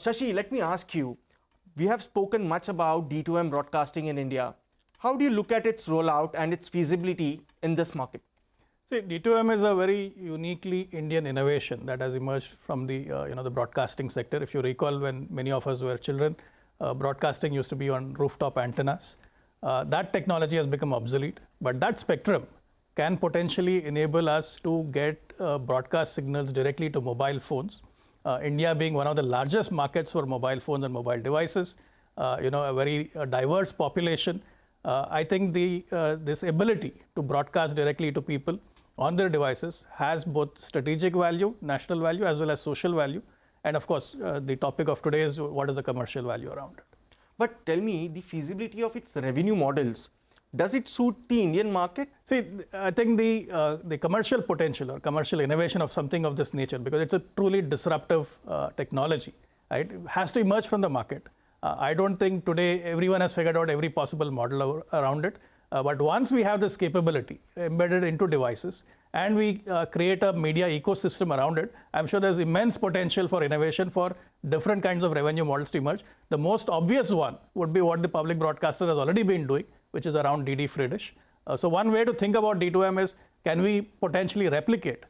Shashi, let me ask you, we have spoken much about D2M broadcasting in India. How do you look at its rollout and its feasibility in this market? See, D2M is a very uniquely Indian innovation that has emerged from the the broadcasting sector. If you recall, when many of us were children, broadcasting used to be on rooftop antennas. That technology has become obsolete, but that spectrum can potentially enable us to get broadcast signals directly to mobile phones. India being one of the largest markets for mobile phones and mobile devices, a very diverse population. I think this ability to broadcast directly to people on their devices has both strategic value, national value, as well as social value. And of course, the topic of today is what is the commercial value around it. But tell me, the feasibility of its revenue models, does it suit the Indian market? See, I think the commercial potential or commercial innovation of something of this nature, because it's a truly disruptive technology, right, has to emerge from the market. I don't think today everyone has figured out every possible model around it. But once we have this capability embedded into devices and we create a media ecosystem around it, I'm sure there's immense potential for innovation for different kinds of revenue models to emerge. The most obvious one would be what the public broadcaster has already been doing, which is around DD free dish. So one way to think about D2M is, can we potentially replicate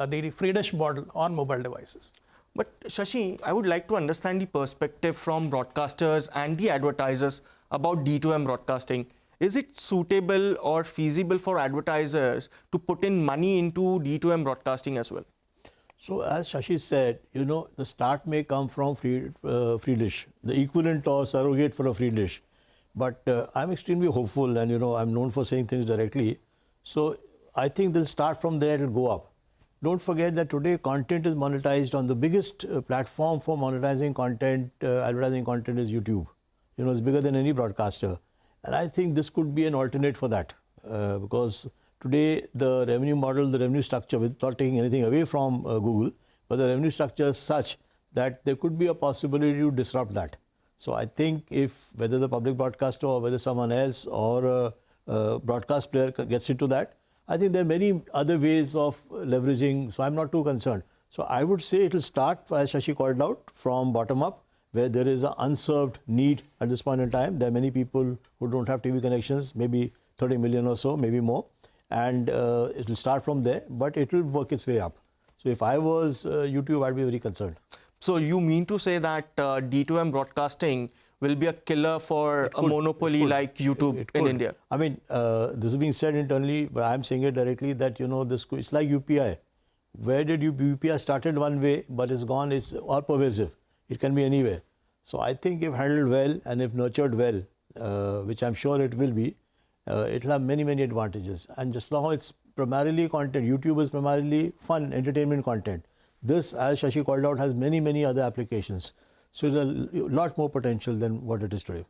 the free dish model on mobile devices? But Shashi, I would like to understand the perspective from broadcasters and the advertisers about D2M broadcasting. Is it suitable or feasible for advertisers to put in money into D2M broadcasting as well? So as Shashi said, the start may come from free dish, the equivalent or surrogate for a free dish. But I'm extremely hopeful, and I'm known for saying things directly. So I think they'll start from there, it'll go up. Don't forget that today content is monetized on the biggest platform for monetizing content, advertising content is YouTube. It's bigger than any broadcaster. And I think this could be an alternate for that, because today the revenue model, the revenue structure, without taking anything away from Google, but the revenue structure is such that there could be a possibility to disrupt that. So I think if whether the public broadcaster or whether someone else or a broadcast player gets into that, I think there are many other ways of leveraging, so I'm not too concerned. So I would say it will start, as Shashi called out, from bottom up, where there is an unserved need at this point in time. There are many people who don't have TV connections, maybe 30 million or so, maybe more. And it will start from there, but it will work its way up. So if I was YouTube, I'd be very concerned. So you mean to say that D2M broadcasting will be a killer for a monopoly like YouTube in India? I mean, this is being said internally, but I'm saying it directly that, it's like UPI. Where did UPI started one way, but it's gone, it's all pervasive. It can be anywhere. So I think if handled well and if nurtured well, which I'm sure it will be, it will have many, many advantages. And just now it's primarily content. YouTube is primarily fun, entertainment content. This, as Shashi called out, has many, many other applications. So there's a lot more potential than what it is today.